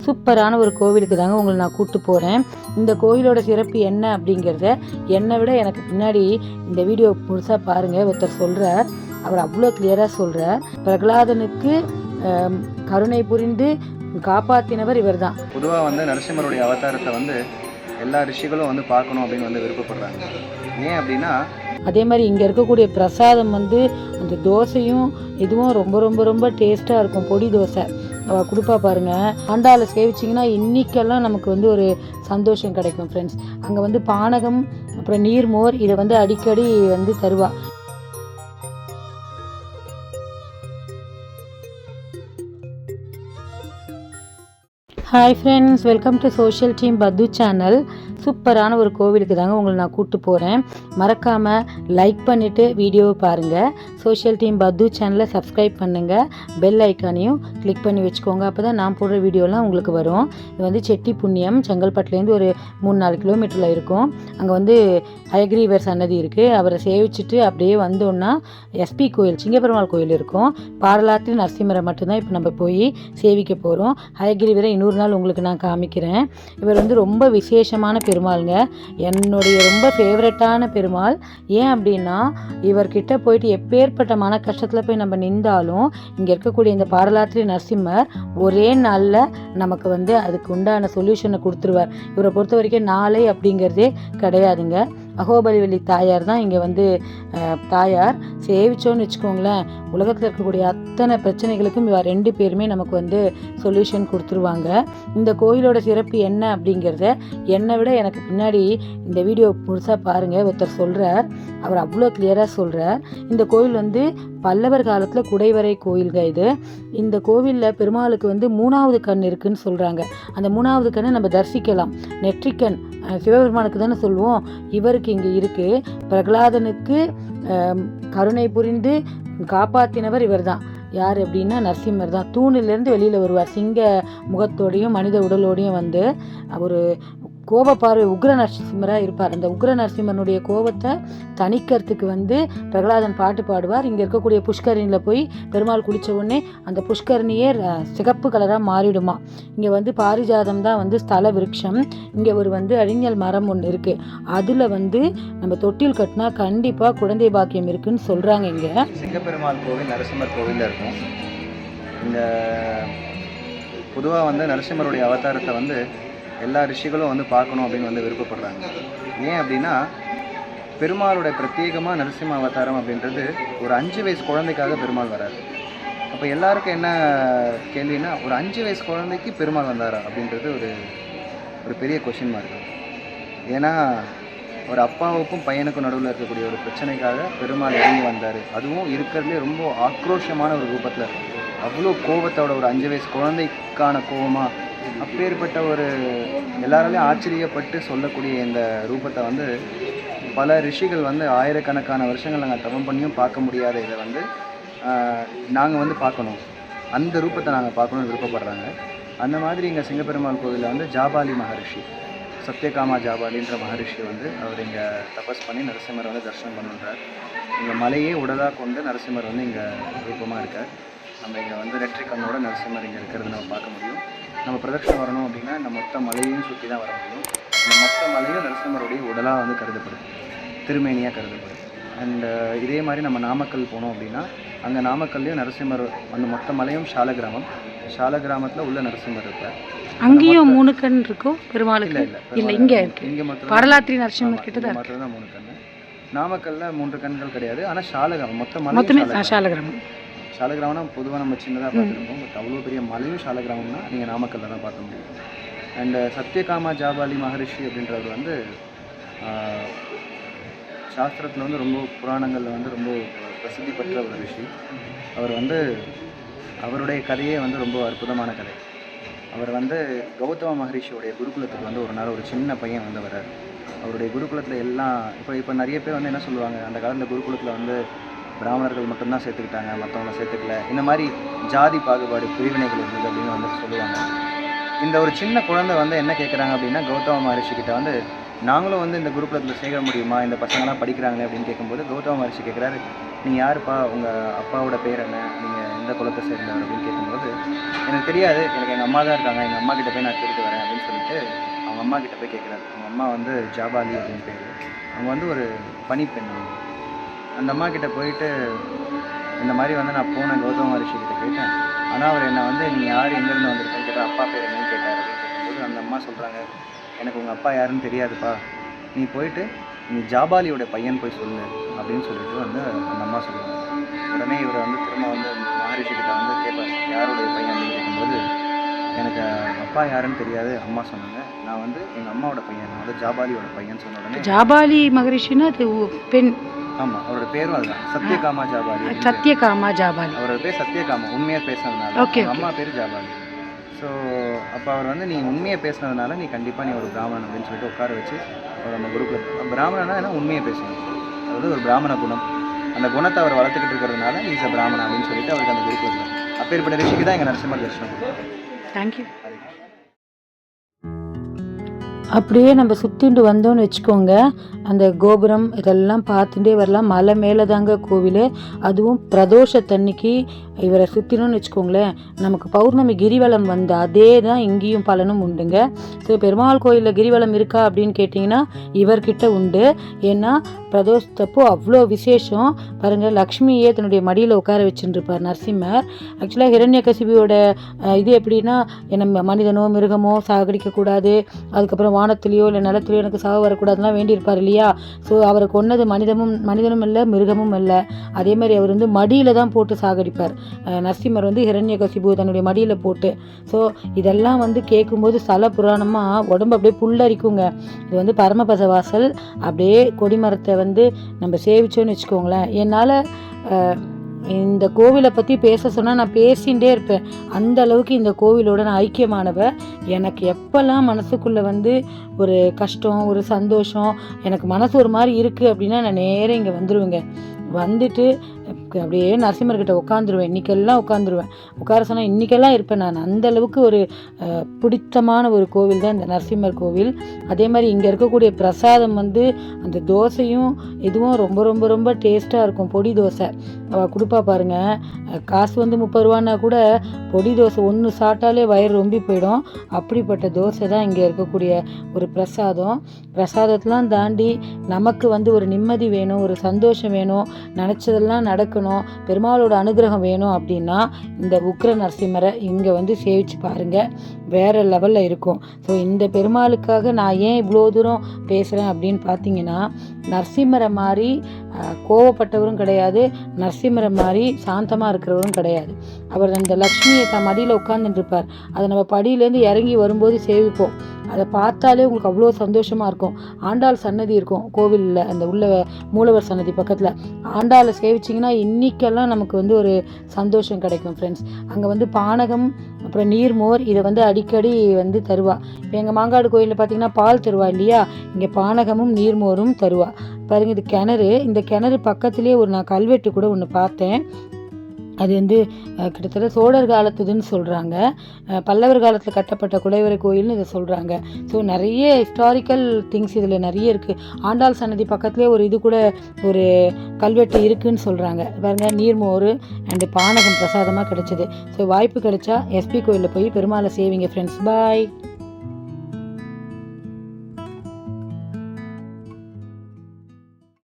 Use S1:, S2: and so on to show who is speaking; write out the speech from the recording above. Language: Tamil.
S1: சூப்பரான ஒரு கோவிலுக்கு தாங்க உங்களை நான் கூப்பிட்டு போகிறேன். இந்த கோவிலோட சிறப்பு என்ன அப்படிங்கிறத என்னை விட எனக்கு பின்னாடி இந்த வீடியோ முழுசாக பாருங்கள். ஒருத்தர் சொல்கிறார், அவர் அவ்வளோ கிளியராக சொல்கிறார். பிரகலாதனுக்கு கருணை புரிந்து காப்பாற்றினவர் இவர் தான்.
S2: பொதுவாக வந்து நரசிம்மருடைய அவதாரத்தை வந்து எல்லா ரிஷிகளும் வந்து பார்க்கணும் அப்படின்னு வந்து விருப்பப்படுறாங்க. ஏன் அப்படின்னா,
S1: அதே மாதிரி இங்கே இருக்கக்கூடிய பிரசாதம் வந்து அந்த தோசையும் இதுவும் ரொம்ப ரொம்ப ரொம்ப டேஸ்ட்டாக இருக்கும். பொடி தோசை கொடுப்பா பாருங்கள். ஆண்டாளை சேவிச்சிங்கன்னா இன்னைக்கெல்லாம் நமக்கு வந்து ஒரு சந்தோஷம் கிடைக்கும் ஃப்ரெண்ட்ஸ். அங்கே வந்து பானகம் அப்புறம் நீர்மோர் இதை வந்து அடிக்கடி வந்து தருவா. Hi friends, welcome to social team பத்து சேனல். சூப்பரான ஒரு கோவிலுக்கு தாங்க உங்களை நான் கூப்பிட்டு போகிறேன். மறக்காமல் லைக் பண்ணிவிட்டு வீடியோவை பாருங்கள். சோஷியல் டீம் பத்து சேனலை சப்ஸ்கிரைப் பண்ணுங்கள். பெல் ஐக்கானையும் கிளிக் பண்ணி வச்சுக்கோங்க. அப்போ தான் நான் போடுற வீடியோலாம் உங்களுக்கு வரும். இது வந்து செட்டி புண்ணியம், செங்கல்பட்டுலேருந்து ஒரு 3-4 கிலோமீட்டரில் இருக்கும். அங்கே வந்து ஹயக்ரீவர் சன்னதி இருக்குது. அவரை சேவிச்சுட்டு அப்படியே வந்தோன்னா எஸ்பி கோயில், சிங்கப்பெருமாள் கோயில் இருக்கும். பாரலாற்று நரசிம்மரை மட்டும்தான் இப்போ நம்ம போய் சேவிக்க போகிறோம். ஹயக்ரீவரை இன்னொரு நாள் உங்களுக்கு நான் காமிக்கிறேன். இவர் வந்து ரொம்ப விசேஷமான பெருமாளுங்க. என்னுடைய ரொம்ப ஃபேவரட்டான பெருமாள். ஏன் அப்படின்னா, இவர்கிட்ட போயிட்டு எப்பேற்பட்ட மன கஷ்டத்தில் போய் நம்ம நின்றாலும் இங்கே இருக்கக்கூடிய இந்த பாரலாற்று நரசிம்மர் ஒரே நாளில் நமக்கு வந்து அதுக்கு உண்டான சொல்யூஷனை கொடுத்துருவார். இவரை பொறுத்த வரைக்கும் நாளை அப்படிங்கிறதே கிடையாதுங்க. அகோபலிவல்லி தாயார் தான் இங்கே வந்து தாயார். சேவிச்சோன்னு வச்சுக்கோங்களேன், உலகத்தில் இருக்கக்கூடிய அத்தனை பிரச்சனைகளுக்கும் இவ 2 பேருமே நமக்கு வந்து சொல்யூஷன் கொடுத்துருவாங்க. இந்த கோயிலோட சிறப்பு என்ன அப்படிங்கிறத என்னை விட எனக்கு பின்னாடி இந்த வீடியோ முழுசாக பாருங்கள். ஒருத்தர் சொல்கிறார், அவர் அவ்வளோ கிளியராக சொல்கிறார். இந்த கோயில் வந்து பல்லவர் காலத்தில் குடைவரை கோயில்க இது. இந்த கோவிலில் பெருமாளுக்கு வந்து 3வது கண் இருக்குதுன்னு சொல்கிறாங்க. அந்த 3வது கண்ணை நம்ம தரிசிக்கலாம். நெற்றிக்கண் சிவபெருமானுக்கு தானே சொல்லுவோம், இவருக்கு இங்கே இருக்குது. பிரகலாதனுக்கு கருணை புரிந்து காப்பாற்றினவர் இவர் தான். யார் அப்படின்னா நரசிம்மர் தான். தூணிலேருந்து வெளியில் வருவார். சிங்க முகத்தோடையும் மனித உடலோடையும் வந்து ஒரு கோபப்பார்வை உக்ர நரசிம்மராக இருப்பார். அந்த உக்ர நரசிம்மனுடைய கோபத்தை தணிக்கிறதுக்கு வந்து பிரகலாதன் பாட்டு பாடுவார். இங்கே இருக்கக்கூடிய புஷ்கரணியில் போய் பெருமாள் குளித்த உடனே அந்த புஷ்கரணியே சிகப்பு கலராக மாறிடுமா. இங்கே வந்து பாரிஜாதம் தான் வந்து ஸ்தல விருட்சம். இங்கே ஒரு வந்து அழிஞல் மரம் ஒன்று இருக்குது. அதில் வந்து நம்ம தொட்டில் கட்டினா கண்டிப்பாக குழந்தை பாக்கியம் இருக்குன்னு சொல்கிறாங்க. இங்கே
S2: சிங்கப்பெருமாள் கோவில் நரசிம்மர் கோவிலில் இருக்கும். இந்த பொதுவாக வந்து நரசிம்மருடைய அவதாரத்தை வந்து எல்லா ரிஷிகளும் வந்து பார்க்கணும் அப்படின்னு வந்து விருப்பப்படுறாங்க. ஏன் அப்படின்னா, பெருமாளுடைய பிரத்யேகமாக நரசிம்ம அவதாரம் அப்படின்றது ஒரு 5 வயசு குழந்தைக்காக பெருமாள் வராரு. அப்போ எல்லாருக்கும் என்ன கேள்வினா, ஒரு 5 வயசு குழந்தைக்கு பெருமாள் வந்தாரா அப்படின்றது ஒரு பெரிய கொஷின் மார்க். ஏன்னா, ஒரு அப்பாவுக்கும் பையனுக்கும் நடுவில் இருக்கக்கூடிய ஒரு பிரச்சனைக்காக பெருமாள் இறங்கி வந்தார். அதுவும் இருக்கிறதுலே ரொம்ப ஆக்ரோஷமான ஒரு ரூபத்தில், அவ்வளோ கோபத்தோட ஒரு 5 வயசு குழந்தைக்கான கோபமாக அப்பேற்பட்ட ஒரு எல்லாராலையும் ஆச்சரியப்பட்டு சொல்லக்கூடிய இந்த ரூபத்தை வந்து பல ரிஷிகள் வந்து ஆயிரக்கணக்கான வருஷங்கள் நாங்கள் தவம் பண்ணியும் பார்க்க முடியாத இதை வந்து நாங்கள் வந்து பார்க்கணும், அந்த ரூபத்தை நாங்கள் பார்க்கணுன்னு விருப்பப்படுறாங்க. அந்த மாதிரி இங்கே சிங்கப்பெருமாள் கோவிலில் வந்து ஜாபாலி மகரிஷி, சத்யகாமா ஜாபாலின்ற மகரிஷி வந்து அவர் இங்கே தபஸ் பண்ணி நரசிம்மர் வந்து தரிசனம் பண்ணுறார். இங்கே மலையே உடலாக கொண்டு நரசிம்மர் வந்து இங்கே ரூபமாக இருக்கார். நம்ம இங்கே வந்து நெற்றிக்கண்ணோட நரசிம்மர் இங்கே இருக்கிறது நம்ம பார்க்க முடியும். நம்ம பிரதட்சணம் வரணும் அப்படின்னா இந்த மொத்த மலையையும் சுற்றி தான் வர முடியும். இந்த மொத்த மலையும் நரசிம்மருடைய உடலாக வந்து கருதப்படுது, திருமேனியாக கருதப்படுது. அண்ட் இதே மாதிரி நம்ம நாமக்கல் போனோம் அப்படின்னா அங்கே நாமக்கல்லையும் நரசிம்மர் அந்த மொத்த மலையும் சாலகிராமம். சாலகிராமத்தில் உள்ள நரசிம்மர் இருப்பார்.
S1: அங்கேயும் 3 கண் இருக்கும் பெருமாளுக்கு.
S2: இல்லை
S1: இங்கே மாத்திரம் வரலாற்று நரசிம்மர் கிட்ட தான்
S2: 3 கண். நாமக்கல்ல 3 கண்கள் கிடையாது. ஆனால் சாலகிராமம் மொத்த மலையுமே சாலகிராமம். சாலகிராமம்னா பொதுவாக நம்ம சின்னதாக பார்த்துருப்போம். பட் அவ்வளோ பெரிய மலையும் சாலகிராமம்னா நீங்கள் நாமக்கல்ல தான் பார்க்க முடியும். அண்ட் சத்யகாமா ஜாபாலி மகரிஷி அப்படின்றவர் வந்து சாஸ்திரத்தில் வந்து ரொம்ப புராணங்களில் வந்து ரொம்ப பிரசித்தி பெற்ற ஒரு ரிஷி. அவர் வந்து அவருடைய கதையே வந்து ரொம்ப அற்புதமான கதை. அவர் வந்து கௌதம மகரிஷியோடைய குருகுலத்துக்கு வந்து ஒரு நாள் ஒரு சின்ன பையன் வந்து வர்றார். அவருடைய குருகுலத்தில் எல்லாம் இப்போ நிறைய பேர் வந்து என்ன சொல்லுவாங்க, அந்த காலத்தில் குருகுலத்தில் வந்து பிராமணர்கள் மட்டும்தான் சேர்த்துக்கிட்டாங்க, மற்றவங்கள சேர்த்துக்கல, இந்த மாதிரி ஜாதி பாகுபாடு பிரிவினைகள் இருந்தது அப்படின்னு வந்து சொல்லுவாங்க. இந்த ஒரு சின்ன குழந்தை வந்து என்ன கேட்குறாங்க அப்படின்னா, கௌதம மகரிஷி கிட்ட வந்து நாங்களும் வந்து இந்த குருகுலத்தில் சேர்க்க முடியுமா, இந்த பசங்களாம் படிக்கிறாங்களே அப்படின்னு கேட்கும்போது கௌதம மகரிஷி கேட்குறாரு, நீங்கள் யாருப்பா, உங்கள் அப்பாவோட பேர் என்ன, நீங்கள் எந்த எந்த குலத்தை சேர்ந்தவர் அப்படின்னு கேட்கும்போது எனக்கு தெரியாது, எனக்கு எங்கள் அம்மா தான் இருக்காங்க, எங்கள் அம்மா கிட்ட போய் நான் கேட்டு வரேன் அப்படின்னு சொல்லிட்டு அவங்க அம்மா கிட்ட போய் கேட்குறாரு. அவங்க அம்மா வந்து ஜாபாலி அப்படின்னு பேர். அவங்க வந்து ஒரு பணிப்பெண். அந்த அம்மா கிட்ட போயிட்டு இந்த மாதிரி வந்து நான் போனேன் கௌதம ரிஷி கிட்ட கேட்டேன். ஆனால் அவர் என்னை வந்து நீ யார், எங்கேருந்து வந்திருக்கேன்னு கேட்டால் அப்பா பேர் என்னன்னு கேட்டார். அப்படின்னு கேட்கும்போது அந்த அம்மா சொல்கிறாங்க, எனக்கு உங்கள் அப்பா யாருன்னு தெரியாதுப்பா, நீ போயிட்டு நீ ஜாபாலியோட பையன் போய் சொல்லு அப்படின்னு சொல்லிட்டு வந்து அந்த அம்மா சொல்லுவாங்க. உடனே இவர் வந்து திரும்ப வந்து மகரிஷி கிட்ட வந்து கேட்பார், யாருடைய பையன் அப்படின்னு கேட்கும்போது எனக்கு அப்பா யாருன்னு தெரியாது, அம்மா சொன்னாங்க, நான் வந்து எங்கள் அம்மாவோட பையன், நான் வந்து ஜாபாலியோட பையன் சொன்ன உடனே
S1: ஜாபாலி மகரிஷின்னா அது பெண்.
S2: ஆமாம், அவரோட பேரும் அதுதான், சத்யகாமா ஜாபாலி.
S1: சத்யகாமா ஜாபாலி.
S2: அவரோட பேர் சத்யகாமா, உண்மையாக பேசுனதுனால. அம்மா பேர் ஜாபாலி. ஸோ அப்போ அவர் வந்து நீ உண்மையை பேசுனதுனால நீ கண்டிப்பாக நீ ஒரு பிராமணன் அப்படின்னு சொல்லிட்டு உட்கார வச்சு அவர் நம்ம குரூப்பில், பிராமணனா ஏன்னா உண்மையை பேசணும், அதாவது ஒரு பிராமண குணம், அந்த குணத்தை அவர் வளர்த்துக்கிட்டு இருக்கிறதுனால இஸ் அ பிராமணன் அப்படின்னு சொல்லிட்டு அவருக்கு அந்த குரூப்பில் இருக்கும். அப்பேற்பட்ட ரிஷிக்கு தான் எங்கள் நரசிம்மர் தரிசனம்.
S1: தேங்க்யூ. அப்படியே நம்ம சுற்றிட்டு வந்தோம்னு வச்சுக்கோங்க, அந்த கோபுரம் இதெல்லாம் பார்த்துட்டே வரலாம். மலை மேலே தாங்க கோவில், அதுவும் பிரதோஷத்தன்னைக்கு இவரை சுற்றினோன்னு வச்சுக்கோங்களேன், நமக்கு பௌர்ணமி கிரிவலம் வந்த அதே தான் இங்கேயும் பலனும் உண்டுங்க. ஸோ பெருமாள் கோயிலில் கிரிவலம் இருக்கா அப்படின்னு கேட்டிங்கன்னா இவர்கிட்ட உண்டு. ஏன்னா பிரதோஷத்தப்போ அவ்வளோ விசேஷம் பாருங்கள். லக்ஷ்மியே தன்னுடைய மடியில் உட்கார வச்சுருப்பார் நரசிம்மர். ஆக்சுவலாக ஹிரண்யகசிபியோட இது எப்படின்னா, நம்ம மனிதனோ மிருகமோ சாகடிக்கக்கூடாது, அதுக்கப்புறம் வானத்துலேயோ இல்லை நிலத்துலையோ எனக்கு சாக வரக்கூடாதுலாம் வேண்டியிருப்பார் இல்லையா. ஸோ அவரை கொன்னது மனிதனும் இல்லை மிருகமும் இல்லை. அதே மாதிரி அவர் வந்து மடியில் தான் போட்டு சாகடிப்பார். நரசிம்மர் வந்து ஹிரண்யகசிபு தன்னுடைய மடியில் போட்டு. ஸோ இதெல்லாம் வந்து கேட்கும்போது ஸ்தல புராணமாக உடம்பு அப்படியே புல்லரிக்குங்க. இது வந்து பரமபத வாசல். அப்படியே கொடிமரத்தை வந்து நம்ம சேவிச்சோன்னு வச்சுக்கோங்களேன். என்னால் இந்த கோவிலை பற்றி பேச சொன்னால் நான் பேசிகிட்டே இருப்பேன். அந்த அளவுக்கு இந்த கோவிலோட நான் ஐக்கியமானவ. எனக்கு எப்போல்லாம் மனசுக்குள்ளே வந்து ஒரு கஷ்டம் ஒரு சந்தோஷம், எனக்கு மனசு ஒரு மாதிரி இருக்குது அப்படின்னா நான் நேராக இங்கே வந்துடுவேங்க. வந்துட்டு அப்படியே நரசிம்மர்கிட்ட உட்காந்துருவேன். இன்றைக்கெல்லாம் உட்கார சொன்னால் இன்றைக்கெல்லாம் இருப்பேன் நான். அந்த அளவுக்கு ஒரு பிடித்தமான ஒரு கோவில் தான் இந்த நரசிம்மர் கோவில். அதே மாதிரி இங்கே இருக்கக்கூடிய பிரசாதம் வந்து அந்த தோசையும் இதுவும் ரொம்ப ரொம்ப ரொம்ப டேஸ்ட்டாக இருக்கும். பொடி தோசை கொடுப்பா பாருங்கள். காசு வந்து 30 ரூபான்னா கூட பொடி தோசை ஒன்று சாப்பிட்டாலே வயிறு ரொம்பி போயிடும். அப்படிப்பட்ட தோசை தான் இங்கே இருக்கக்கூடிய ஒரு பிரசாதம். பிரசாதத்தெலாம் தாண்டி நமக்கு வந்து ஒரு நிம்மதி வேணும், ஒரு சந்தோஷம் வேணும், நினச்சதெல்லாம் நடக்கணும், பெருமாளோட அனுகிரகம் வேணும் அப்படின்னா இந்த உக்ர நரசிம்மரை இங்கே வந்து சேவிச்சு பாருங்கள், வேறு லெவலில் இருக்கும். ஸோ இந்த பெருமாளுக்காக நான் ஏன் இவ்வளோ தூரம் பேசுகிறேன் அப்படின்னு பார்த்தீங்கன்னா, நரசிம்மரை மாதிரி கோவப்பட்டவரும் கிடையாது, நரசிம்மரை மாதிரி சாந்தமாக இருக்கிறவரும் கிடையாது. அவர் அந்த லக்ஷ்மியை மடியில் உட்காந்துட்டு இருப்பார். அதை நம்ம படியிலேருந்து இறங்கி வரும்போது சேவிப்போம். அதை பார்த்தாலே உங்களுக்கு அவ்வளோ சந்தோஷமாக இருக்கும். ஆண்டாள் சன்னதி இருக்கும் கோவிலில், அந்த உள்ள மூலவர் சன்னதி பக்கத்தில். ஆண்டாளை சேவிச்சிங்கன்னா இன்றைக்கெல்லாம் நமக்கு வந்து ஒரு சந்தோஷம் கிடைக்கும் ஃப்ரெண்ட்ஸ். அங்கே வந்து பானகம் அப்புறம் நீர்மோர் இதை வந்து அடிக்கடி வந்து தருவா. இப்போ எங்கள் மாங்காடு கோயிலில் பார்த்திங்கன்னா பால் தருவா இல்லையா, இங்கே பானகமும் நீர்மோரும் தருவா. பாருங்கள், இது கிணறு. இந்த கிணறு பக்கத்துலேயே ஒரு நான் கல்வெட்டு கூட ஒன்று பார்த்தேன். அது வந்து கிட்டத்தட்ட சோழர் காலத்துதுன்னு சொல்கிறாங்க. பல்லவர் காலத்தில் கட்டப்பட்ட குடைவரை கோயில்னு இதை சொல்கிறாங்க. ஸோ நிறைய ஹிஸ்டாரிக்கல் திங்ஸ் இதில் நிறைய இருக்குது. ஆண்டாள் சன்னதி பக்கத்துலேயே ஒரு இது கூட ஒரு கல்வெட்டு இருக்குதுன்னு சொல்கிறாங்க. பாருங்கள், நீர்மோர் அண்டு பானகம் பிரசாதமாக கிடச்சிது. ஸோ வாய்ப்பு கிடைச்சா எஸ்பி கோயிலில் போய் பெருமாளை சேவிங்க ஃப்ரெண்ட்ஸ். பாய்.